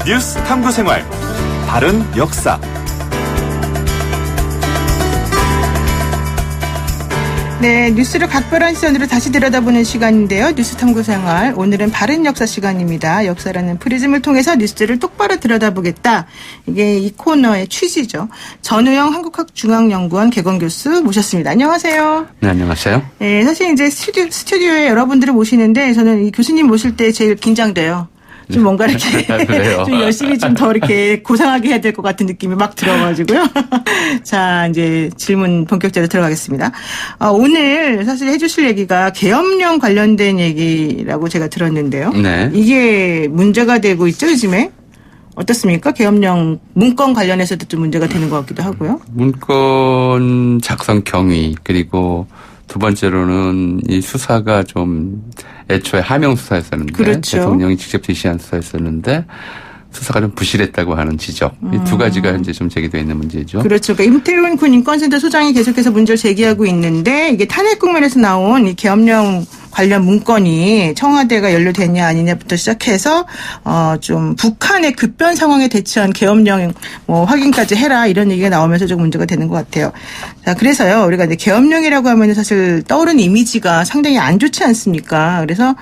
뉴스 탐구생활 바른 역사. 네, 뉴스를 각별한 시선으로 다시 들여다보는 시간인데요. 뉴스 탐구생활, 오늘은 바른 역사 시간입니다. 역사라는 프리즘을 통해서 뉴스를 똑바로 들여다보겠다. 이게 이 코너의 취지죠. 전우영 한국학중앙연구원 개건교수 모셨습니다. 안녕하세요. 네, 안녕하세요. 네, 사실 이제 스튜디오에 여러분들을 모시는데 저는 이 교수님 모실 때 제일 긴장돼요. 좀 뭔가 이렇게 좀 열심히 좀 더 이렇게 고상하게 해야 될 것 같은 느낌이 막 들어가지고요. 자, 이제 질문 본격적으로 들어가겠습니다. 오늘 사실 해주실 얘기가 계엄령 관련된 얘기라고 제가 들었는데요. 네. 이게 문제가 되고 있죠, 요즘에? 어떻습니까? 계엄령 문건 관련해서도 좀 문제가 되는 것 같기도 하고요. 문건 작성 경위, 그리고 두 번째로는 이 수사가 좀 애초에 하명 수사였었는데, 그렇죠. 대통령이 직접 지시한 수사였었는데 수사가 좀 부실했다고 하는 지적. 이 두 가지가 이제 좀 제기되어 있는 문제죠. 그렇죠. 그러니까 임태훈 군 인권센터 소장이 계속해서 문제를 제기하고 있는데 이게 탄핵 국면에서 나온 이 계엄령 관련 문건이 청와대가 연루됐냐 아니냐부터 시작해서 좀 북한의 급변 상황에 대처한 계엄령 확인까지 해라 이런 얘기가 나오면서 좀 문제가 되는 것 같아요. 자, 그래서요 우리가 이제 계엄령이라고 하면 사실 떠오르는 이미지가 상당히 안 좋지 않습니까? 그래서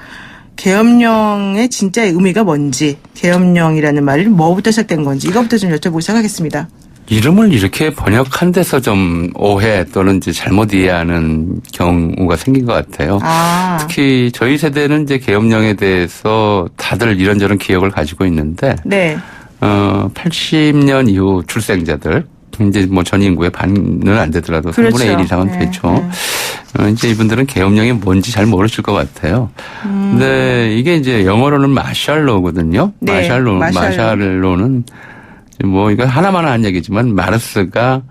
계엄령의 진짜의 의미가 뭔지, 계엄령이라는 말이 뭐부터 시작된 건지 이것부터 좀 여쭤보기 시작하겠습니다. 이름을 이렇게 번역한 데서 좀 오해 또는 이제 잘못 이해하는 경우가 생긴 것 같아요. 특히 저희 세대는 이제 계엄령에 대해서 다들 이런저런 기억을 가지고 있는데, 네. 80년 이후 출생자들, 이제 뭐 전 인구의 반은 안 되더라도 그렇죠. 3분의 1 이상은 네. 되죠. 이제 이분들은 계엄령이 뭔지 잘 모르실 것 같아요. 근데 이게 이제 영어로는 마샬로거든요. 네. 마샬로는 뭐 이거 하나만 한 얘기지만 마르스가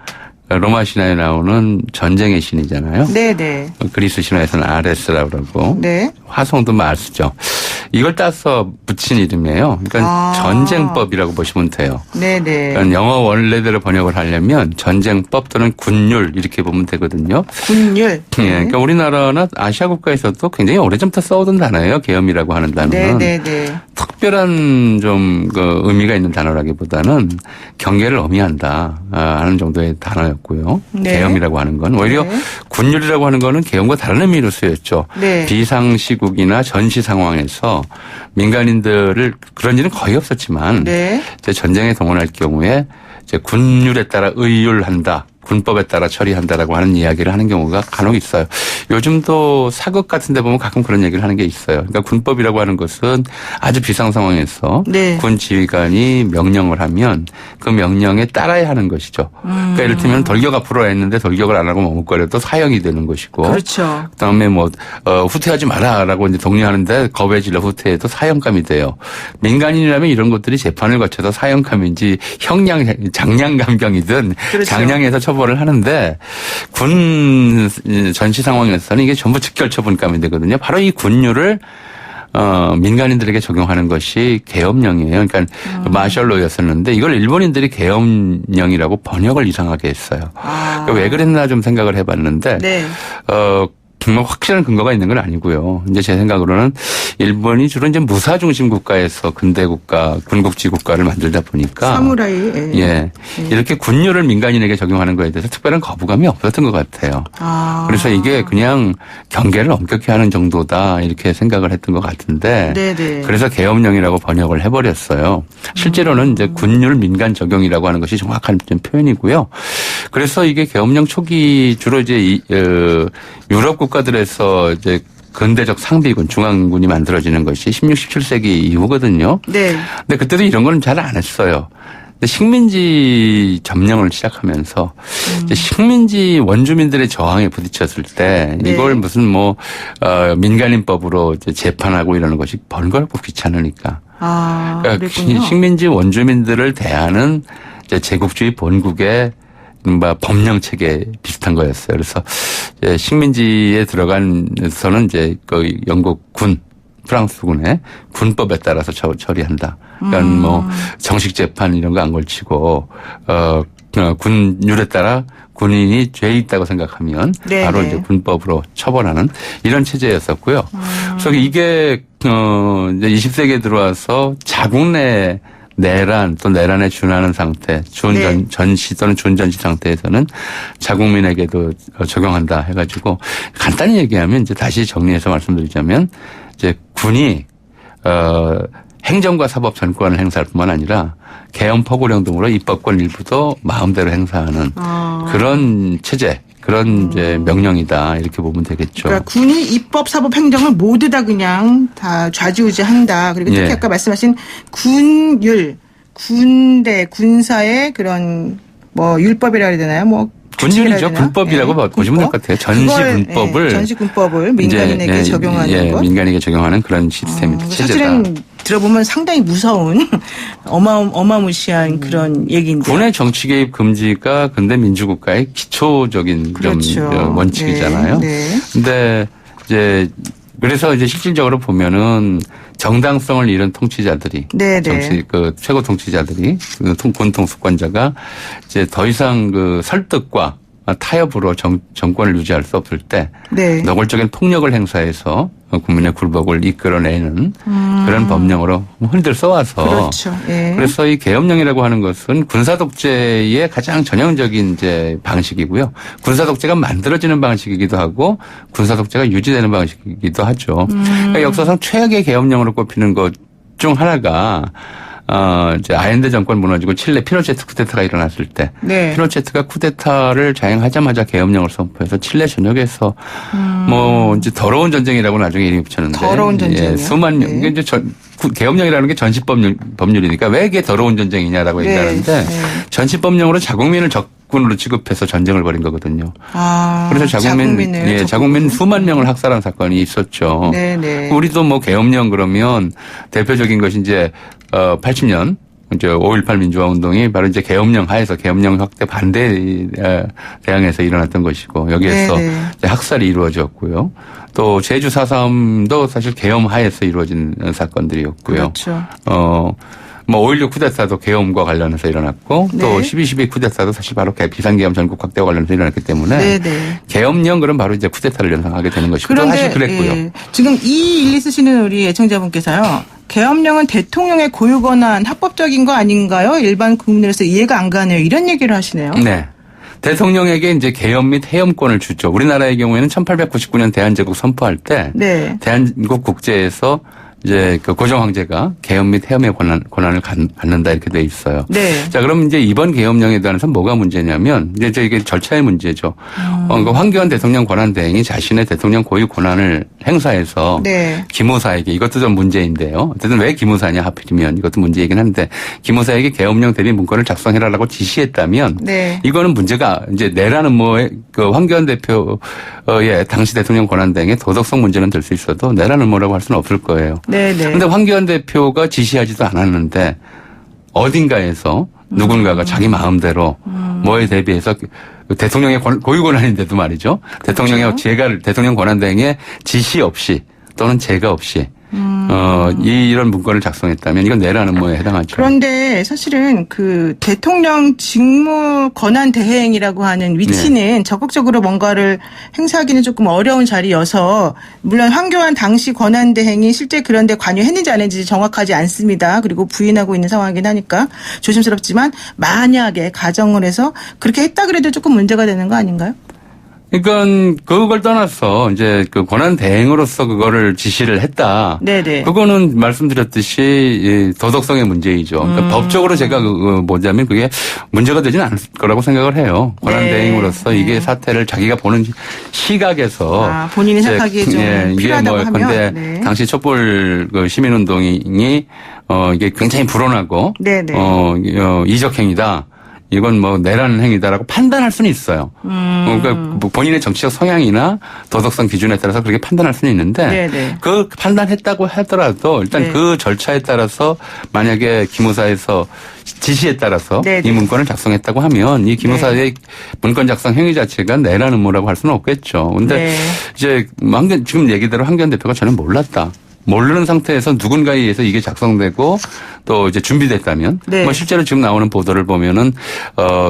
로마 신화에 나오는 전쟁의 신이잖아요. 네네. 그리스 신화에서는 아레스라고 그러고, 네. 화성도 마르스죠. 이걸 따서 붙인 이름이에요. 그러니까 전쟁법이라고 보시면 돼요. 네네. 그러니까 영어 원래대로 번역을 하려면 전쟁법 또는 군율 이렇게 보면 되거든요. 군율. 예, 그러니까 우리나라나 아시아 국가에서도 굉장히 오래전부터 써오던 단어예요. 계엄이라고 하는 단어는. 네네네. 특별한 좀 그 의미가 있는 단어라기보다는 경계를 의미한다 하는 정도의 단어였고요. 네. 계엄이라고 하는 건 오히려 군율이라고 하는 거는 계엄과 다른 의미로 쓰였죠. 네. 비상시국이나 전시 상황에서 민간인들을 그런 일은 거의 없었지만 네. 이제 전쟁에 동원할 경우에 이제 군율에 따라 의율한다. 군법에 따라 처리한다라고 하는 이야기를 하는 경우가 간혹 있어요. 요즘도 사극 같은 데 보면 가끔 그런 얘기를 하는 게 있어요. 그러니까 군법이라고 하는 것은 아주 비상 상황에서 네. 군 지휘관이 명령을 하면 그 명령에 따라야 하는 것이죠. 그러니까 이를테면 돌격 앞으로 했는데 돌격을 안 하고 머뭇거려도 사형이 되는 것이고. 그렇죠. 그다음에 후퇴하지 마라라고 이제 독려하는데 겁에 질러 후퇴해도 사형감이 돼요. 민간인이라면 이런 것들이 재판을 거쳐서 사형감인지 장량감경이든 그렇죠. 장량에서 처벌을 하는데 군 전시 상황에서는 이게 전부 즉결 처분감이 되거든요. 바로 이 군율을 민간인들에게 적용하는 것이 계엄령이에요. 그러니까 마셜로였었는데 이걸 일본인들이 계엄령이라고 번역을 이상하게 했어요. 그러니까 왜 그랬나 좀 생각을 해봤는데 네. 뭐 확실한 근거가 있는 건 아니고요. 이제 제 생각으로는 일본이 주로 이제 무사 중심 국가에서 근대 국가, 군국지 국가를 만들다 보니까 사무라이. 예. 이렇게 군율을 민간인에게 적용하는 거에 대해서 특별한 거부감이 없었던 것 같아요. 그래서 이게 그냥 경계를 엄격히 하는 정도다 이렇게 생각을 했던 것 같은데 네네. 그래서 계엄령이라고 번역을 해버렸어요. 실제로는 이제 군율 민간 적용이라고 하는 것이 정확한 표현이고요. 그래서 이게 계엄령 초기 주로 이제 유럽 국가들에서 이제 근대적 상비군, 중앙군이 만들어지는 것이 16, 17세기 이후거든요. 네. 근데 그때도 이런 건 잘 안 했어요. 근데 식민지 점령을 시작하면서 이제 식민지 원주민들의 저항에 부딪혔을 때 이걸 무슨 민간인법으로 이제 재판하고 이러는 것이 번거롭고 귀찮으니까. 그러니까 식민지 원주민들을 대하는 이제 제국주의 본국의 법령 체계 비슷한 거였어요. 그래서 식민지에 들어간서는 이제 그 영국 군, 프랑스군의 군법에 따라서 처리한다. 그러니까 정식 재판 이런 거 안 걸치고 군율에 따라 군인이 죄 있다고 생각하면 네네. 바로 이제 군법으로 처벌하는 이런 체제였었고요. 그래서 이게 이제 20세기에 들어와서 자국 내 내란 또 내란에 준하는 상태, 전시 또는 준전시 상태에서는 자국민에게도 적용한다 해가지고 간단히 얘기하면 이제 다시 정리해서 말씀드리자면 이제 군이 행정과 사법 전권을 행사할 뿐만 아니라 계엄 포고령 등으로 입법권 일부도 마음대로 행사하는 그런 체제. 그런 이제 명령이다 이렇게 보면 되겠죠. 그러니까 군이 입법, 사법, 행정을 모두 다 그냥 다 좌지우지한다. 그리고 특히 아까 말씀하신 군율, 군대, 군사의 그런 뭐 율법이라 해야 되나요? 뭐 군율이죠. 군법이라고 보시면 될 것 같아요. 전시군법을 민간인에게 적용하는 것. 민간인에게 적용하는 그런 시스템이다. 체제다. 사실은 들어보면 상당히 무서운 어마무시한 그런 얘기인데. 군의 정치 개입 금지가 근대 민주국가의 기초적인 그렇죠. 원칙이잖아요. 근데 이제 그래서 이제 실질적으로 보면은 정당성을 잃은 통치자들이 정치 최고 통치자들이 군 통수권자가 이제 더 이상 그 설득과 타협으로 정권을 유지할 수 없을 때 노골적인 폭력을 행사해서 국민의 굴복을 이끌어내는 그런 법령으로 흔들 써와서 그렇죠. 그래서 이 계엄령이라고 하는 것은 군사 독재의 가장 전형적인 이제 방식이고요. 군사 독재가 만들어지는 방식이기도 하고 군사 독재가 유지되는 방식이기도 하죠. 그러니까 역사상 최악의 계엄령으로 꼽히는 것 중 하나가 이제 아엔데 정권 무너지고 칠레 피노체트 쿠데타가 일어났을 때 피노체트가 쿠데타를 자행하자마자 계엄령을 선포해서 칠레 전역에서 뭐 이제 더러운 전쟁이라고 나중에 이름이 붙였는데 더러운 전쟁 수만 년 이게 이제 계엄령이라는 게 전시법률이니까 왜 이게 더러운 전쟁이냐라고 얘기하는데 전시법령으로 자국민을 적군으로 취급해서 전쟁을 벌인 거거든요. 그래서 자국민 수만 명을 학살한 사건이 있었죠. 우리도 뭐 계엄령 그러면 대표적인 것이 이제 80년 이제 5.18 민주화 운동이 바로 이제 계엄령 하에서 계엄령 확대 반대 대항에서 일어났던 것이고 여기에서 이제 학살이 이루어졌고요. 또 제주 4.3도 사실 계엄 하에서 이루어진 사건들이었고요. 그렇죠. 뭐 5.16 쿠데타도 계엄과 관련해서 일어났고 또 12.12 쿠데타도 사실 바로 비상계엄 전국 확대와 관련해서 일어났기 때문에 계엄령 그럼 바로 이제 쿠데타를 연상하게 되는 것이고 또 사실 그랬고요. 지금 이 일리 쓰시는 우리 애청자분께서요. 계엄령은 대통령의 고유 권한 합법적인 거 아닌가요? 일반 국민으로서 이해가 안 가네요. 이런 얘기를 하시네요. 네. 대통령에게 이제 계엄 및 해엄권을 주죠. 우리나라의 경우에는 1899년 대한제국 선포할 때 대한민국 국제에서 이제 그 고종 황제가 계엄 및 해엄의 권한을 갖는다 이렇게 돼 있어요. 자, 그럼 이제 이번 계엄령에 대해서 뭐가 문제냐면 이제 이게 절차의 문제죠. 그러니까 황교안 대통령 권한 대행이 자신의 대통령 고유 권한을 행사해서 기무사에게 이것도 좀 문제인데요. 어쨌든 왜 기무사냐 하필이면 이것도 문제이긴 한데 기무사에게 계엄령 대비 문건을 작성해라라고 지시했다면 이거는 문제가 이제 내라는 그 황교안 대표의 당시 대통령 권한 대행의 도덕성 문제는 될 수 있어도 내라는 뭐라고 할 수는 없을 거예요. 그런데 황교안 대표가 지시하지도 않았는데 어딘가에서 누군가가 자기 마음대로 뭐에 대비해서 대통령의 고유 권한인데도 말이죠. 대통령의 대통령 권한 대행의 지시 없이 또는 제가 없이 이런 문건을 작성했다면 이건 내라는 뭐에 해당하죠. 그런데 사실은 그 대통령 직무 권한 대행이라고 하는 위치는 적극적으로 뭔가를 행사하기는 조금 어려운 자리여서 물론 황교안 당시 권한 대행이 실제 그런 데 관여했는지 안 했는지 정확하지 않습니다. 그리고 부인하고 있는 상황이긴 하니까 조심스럽지만 만약에 가정을 해서 그렇게 했다 그래도 조금 문제가 되는 거 아닌가요? 그러니까 그걸 떠나서 이제 그 권한 대행으로서 그거를 지시를 했다. 그거는 말씀드렸듯이 도덕성의 문제이죠. 그러니까 법적으로 제가 뭐냐면 그게 문제가 되지는 않을 거라고 생각을 해요. 권한 대행으로서 이게 사태를 자기가 보는 시각에서 본인이 생각하기에 좀 필요하다고 이게 하면. 근데 당시 촛불 그 시민운동이 이게 굉장히 불온하고 이적행위다. 이건 뭐 내라는 행위다라고 판단할 수는 있어요. 그러니까 뭐 본인의 정치적 성향이나 도덕성 기준에 따라서 그렇게 판단할 수는 있는데 그 판단했다고 하더라도 일단 그 절차에 따라서 만약에 기무사에서 지시에 따라서 이 문건을 작성했다고 하면 이 기무사의 문건 작성 행위 자체가 내라는 뭐라고 할 수는 없겠죠. 그런데 이제 지금 얘기대로 황교안 대표가 저는 몰랐다. 모르는 상태에서 누군가에 의해서 이게 작성되고 또 이제 준비됐다면 네. 뭐 실제로 지금 나오는 보도를 보면은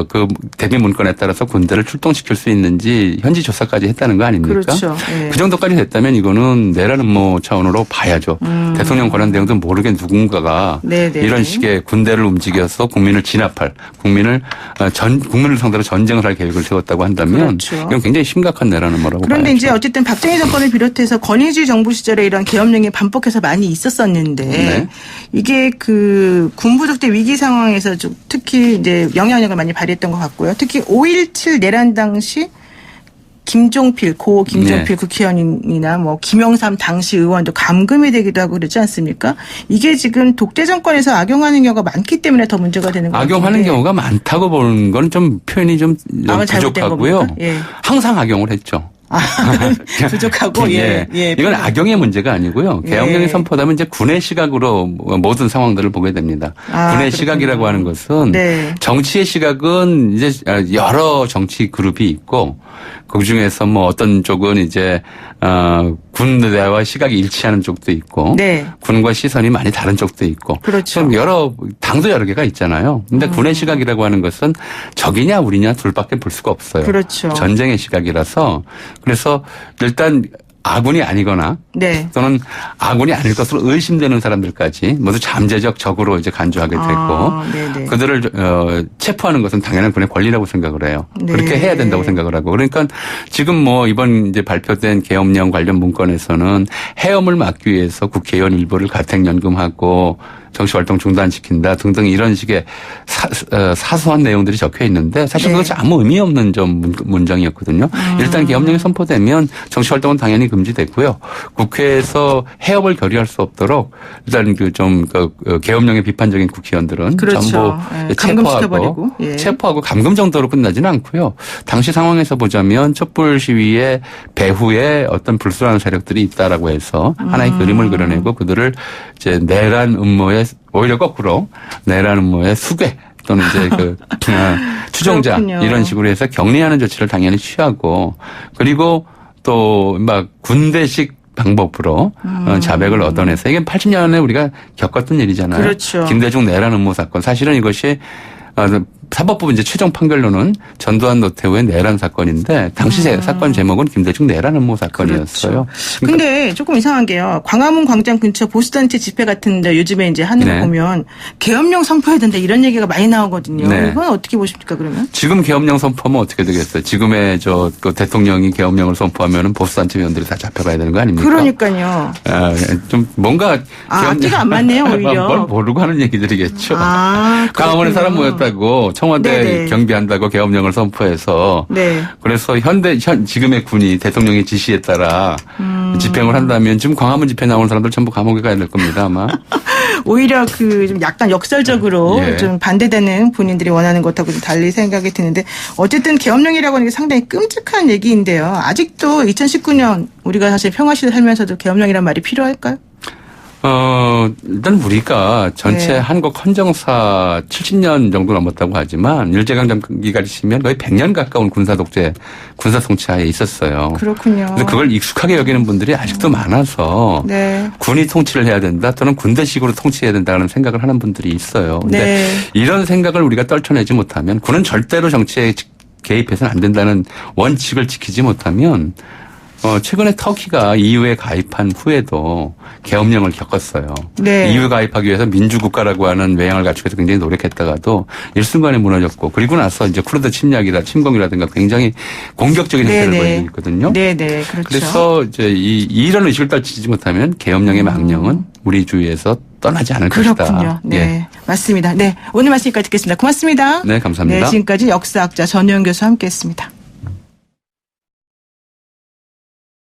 그 대비 문건에 따라서 군대를 출동시킬 수 있는지 현지 조사까지 했다는 거 아닙니까? 그렇죠. 네. 그 정도까지 됐다면 이거는 내란 음모 차원으로 봐야죠. 대통령 권한 대응도 모르게 누군가가 네네. 이런 식의 군대를 움직여서 국민을 진압할 국민을 상대로 전쟁을 할 계획을 세웠다고 한다면 그렇죠. 이건 굉장히 심각한 내란 음모라고 그런데 봐야죠. 이제 어쨌든 박정희 정권을 비롯해서 권위주의 정부 시절에 이런 계엄령이 반복해서 많이 있었었는데 네. 이게 그 군부족대 위기 상황에서 좀 특히 이제 영향력을 많이 발휘했던 것 같고요. 특히 5.17 내란 당시 김종필, 고 김종필 네. 국회의원이나 뭐 김영삼 당시 의원도 감금이 되기도 하고 그렇지 않습니까? 이게 지금 독재 정권에서 악용하는 경우가 많기 때문에 더 문제가 되는 거예요. 악용하는 경우가 많다고 보는 건 좀 표현이 좀 부족하고요. 예. 항상 악용을 했죠. 부족하고 예. 이건 악용의 문제가 아니고요. 계엄령이 선포되면 이제 군의 시각으로 모든 상황들을 보게 됩니다. 군의 그렇군요. 시각이라고 하는 것은 네. 정치의 시각은 이제 여러 정치 그룹이 있고 그 중에서 뭐 어떤 쪽은 이제 군대와 시각이 일치하는 쪽도 있고 네. 군과 시선이 많이 다른 쪽도 있고 그렇죠. 좀 당도 여러 개가 있잖아요. 근데 군의 시각이라고 하는 것은 적이냐 우리냐 둘밖에 볼 수가 없어요. 그렇죠. 전쟁의 시각이라서 그래서 일단 아군이 아니거나 네. 또는 아군이 아닐 것으로 의심되는 사람들까지 모두 잠재적 적으로 이제 간주하게 됐고 그들을 체포하는 것은 당연한 군의 권리라고 생각을 해요. 네. 그렇게 해야 된다고 생각을 하고 그러니까 지금 뭐 이번 이제 발표된 계엄령 관련 문건에서는 해엄을 막기 위해서 국회의원 일부를 가택연금하고 정치활동 중단시킨다 등등 이런 식의 사소한 내용들이 적혀 있는데 사실 네. 그것이 아무 의미 없는 좀 문장이었거든요. 일단 계엄령이 선포되면 정치활동은 당연히 금지됐고요. 국회에서 해업을 결의할 수 없도록 일단 계엄령의 비판적인 국회의원들은 그렇죠. 전부 체포하고 감금 정도로 끝나지는 않고요. 당시 상황에서 보자면 촛불 시위의 배후에 어떤 불순한 세력들이 있다라고 해서 하나의 그림을 그려내고 그들을 이제 내란 음모의 오히려 거꾸로 내란 음모의 수괴 또는 이제 추종자 그렇군요. 이런 식으로 해서 격리하는 조치를 당연히 취하고 그리고 또 막 군대식 방법으로 자백을 얻어내서 이게 80년에 우리가 겪었던 일이잖아요. 그렇죠. 김대중 내란 음모 사건 사실은 이것이 사법부 이제 최종 판결로는 전두환 노태우의 내란 사건인데 당시 사건 제목은 김대중 내란 음모 사건이었어요. 그렇죠. 근데 조금 이상한 게요. 광화문 광장 근처 보수단체 집회 같은데 요즘에 이제 하는 거 보면 계엄령 선포해야 된다 이런 얘기가 많이 나오거든요. 네. 이건 어떻게 보십니까 그러면? 지금 계엄령 선포하면 어떻게 되겠어요? 지금의 그 대통령이 계엄령을 선포하면은 보수단체 위원들이 다 잡혀가야 되는 거 아닙니까? 그러니까요. 좀 뭔가 앞뒤가 안 맞네요 오히려. 뭘 모르고 하는 얘기들이겠죠. 그렇군요. 광화문에 사람 모였다고 청와대 네네. 경비한다고 계엄령을 선포해서 그래서 지금의 군이 대통령의 지시에 따라 집행을 한다면 지금 광화문 집회 나오는 사람들 전부 감옥에 가야 될 겁니다 아마. 오히려 좀 약간 역설적으로 좀 반대되는 본인들이 원하는 것하고 좀 달리 생각이 드는데 어쨌든 계엄령이라고 하는 게 상당히 끔찍한 얘기인데요. 아직도 2019년 우리가 사실 평화시대 살면서도 계엄령이란 말이 필요할까요? 일단 우리가 전체 한국 헌정사 70년 정도 넘었다고 하지만 일제강점기까지 치면 거의 100년 가까운 군사 통치하에 있었어요. 그렇군요. 그래서 그걸 익숙하게 여기는 분들이 아직도 많아서 군이 통치를 해야 된다 또는 군대식으로 통치해야 된다는 생각을 하는 분들이 있어요. 근데 이런 생각을 우리가 떨쳐내지 못하면 군은 절대로 정치에 개입해서는 안 된다는 원칙을 지키지 못하면 최근에 터키가 EU에 가입한 후에도 계엄령을 겪었어요. EU 가입하기 위해서 민주국가라고 하는 외양을 갖추기 위해서 굉장히 노력했다가도 일순간에 무너졌고 그리고 나서 이제 쿠르드 침공이라든가 굉장히 공격적인 행태를 보이고 있거든요. 그렇죠. 그래서 이제 이런 의식을 떨치지 못하면 계엄령의 망령은 우리 주위에서 떠나지 않을 것이다. 그렇군요. 네. 맞습니다. 네. 오늘 말씀 여기까지 듣겠습니다. 고맙습니다. 네, 감사합니다. 네, 지금까지 역사학자 전효영 교수와 함께했습니다.